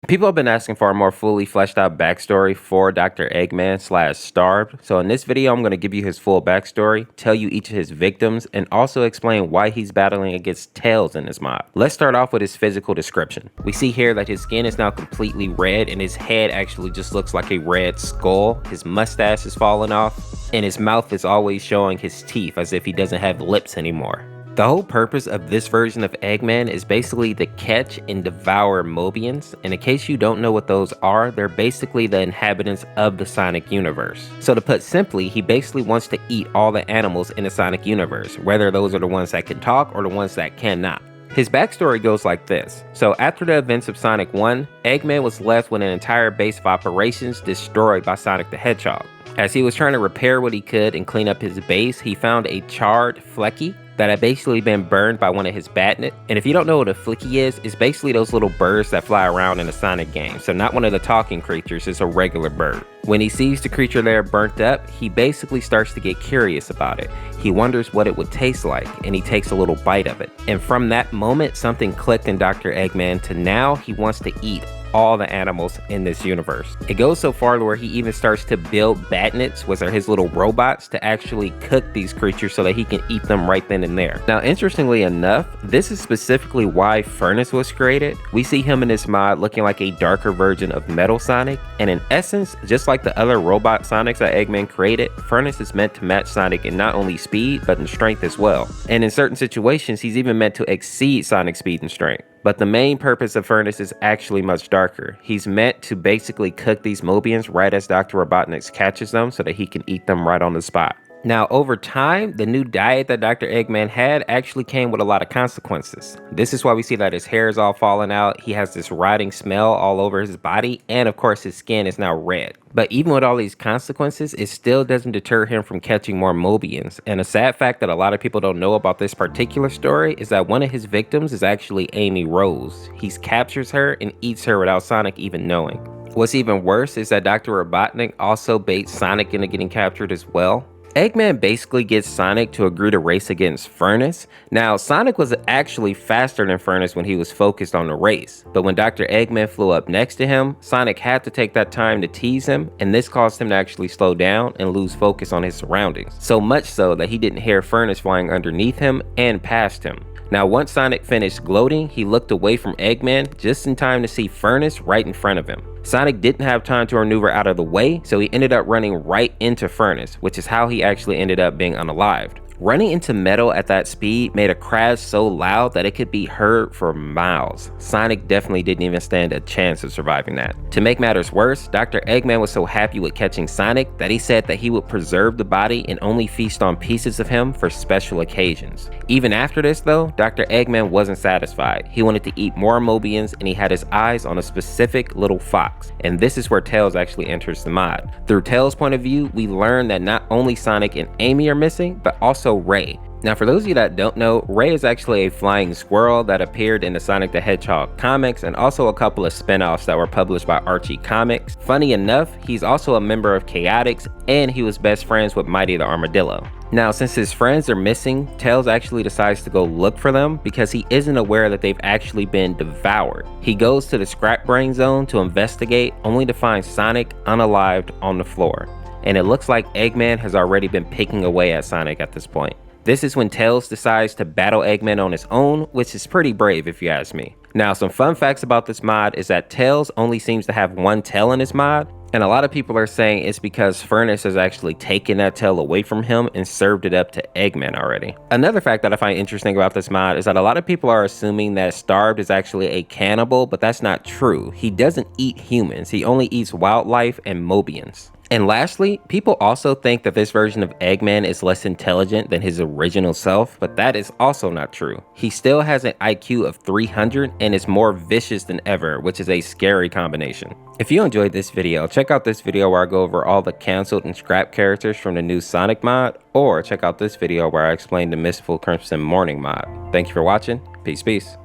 People have been asking for a more fully fleshed out backstory for Dr. Eggman / Starved, so in this video I'm going to give you his full backstory, tell you each of his victims, and also explain why he's battling against Tails in this mod. Let's start off with his physical description. We see here that his skin is now completely red and his head actually just looks like a red skull, his mustache is falling off, and his mouth is always showing his teeth as if he doesn't have lips anymore. The whole purpose of this version of Eggman is basically to catch and devour Mobians, and in case you don't know what those are, they're basically the inhabitants of the Sonic universe. So to put simply, he basically wants to eat all the animals in the Sonic universe, whether those are the ones that can talk or the ones that cannot. His backstory goes like this. So after the events of Sonic 1, Eggman was left with an entire base of operations destroyed by Sonic the Hedgehog. As he was trying to repair what he could and clean up his base, he found a charred Flecky that had basically been burned by one of his Batnet. And if you don't know what a Flecky is, it's basically those little birds that fly around in the Sonic game. So not one of the talking creatures, it's a regular bird. When he sees the creature there burnt up, he basically starts to get curious about it. He wonders what it would taste like, and he takes a little bite of it. And from that moment, something clicked in Dr. Eggman to now he wants to eat all the animals in this universe. It goes so far to where he even starts to build Batnets, which are his little robots, to actually cook these creatures so that he can eat them right then and there. Now, interestingly enough, this is specifically why Furnace was created. We see him in this mod looking like a darker version of Metal Sonic, and in essence, just like the other robot Sonics that Eggman created, Furnace is meant to match Sonic in not only speed, but in strength as well. And in certain situations, he's even meant to exceed Sonic's speed and strength. But the main purpose of Furnace is actually much darker. He's meant to basically cook these Mobians right as Dr. Robotnik catches them so that he can eat them right on the spot. Now, over time, the new diet that Dr. Eggman had actually came with a lot of consequences. This is why we see that his hair is all falling out, he has this rotting smell all over his body, and of course his skin is now red. But even with all these consequences, it still doesn't deter him from catching more Mobians. And a sad fact that a lot of people don't know about this particular story is that one of his victims is actually Amy Rose. He captures her and eats her without Sonic even knowing. What's even worse is that Dr. Robotnik also baits Sonic into getting captured as well. Eggman basically gets Sonic to agree to race against Furnace. Now, Sonic was actually faster than Furnace when he was focused on the race, but when Dr. Eggman flew up next to him, Sonic had to take that time to tease him, and this caused him to actually slow down and lose focus on his surroundings. So much so that he didn't hear Furnace flying underneath him and past him. Now, once Sonic finished gloating, he looked away from Eggman just in time to see Furnace right in front of him. Sonic didn't have time to maneuver out of the way, so he ended up running right into Furnace, which is how he actually ended up being unalived. Running into metal at that speed made a crash so loud that it could be heard for miles. Sonic definitely didn't even stand a chance of surviving that. To make matters worse, Dr. Eggman was so happy with catching Sonic that he said that he would preserve the body and only feast on pieces of him for special occasions. Even after this though, Dr. Eggman wasn't satisfied. He wanted to eat more Mobians and he had his eyes on a specific little fox. And this is where Tails actually enters the mod. Through Tails' point of view, we learn that not only Sonic and Amy are missing, but also Ray. Now, for those of you that don't know, Ray is actually a flying squirrel that appeared in the Sonic the Hedgehog comics and also a couple of spin-offs that were published by Archie Comics. Funny enough, he's also a member of Chaotix and he was best friends with Mighty the Armadillo. Now, since his friends are missing, Tails actually decides to go look for them because he isn't aware that they've actually been devoured. He goes to the scrap brain zone to investigate, only to find Sonic unalived on the floor. And it looks like Eggman has already been picking away at Sonic at this point. This is when Tails decides to battle Eggman on his own, which is pretty brave if you ask me. Now, some fun facts about this mod is that Tails only seems to have one tail in his mod, and a lot of people are saying it's because Furnace has actually taken that tail away from him and served it up to Eggman already. Another fact that I find interesting about this mod is that a lot of people are assuming that Starved is actually a cannibal, but that's not true. He doesn't eat humans, he only eats wildlife and Mobians. And lastly, people also think that this version of Eggman is less intelligent than his original self, but that is also not true. He still has an IQ of 300 and is more vicious than ever, which is a scary combination. If you enjoyed this video, check out this video where I go over all the canceled and scrapped characters from the new Sonic mod, or check out this video where I explain the Mistful Crimson Morning mod. Thank you for watching. Peace.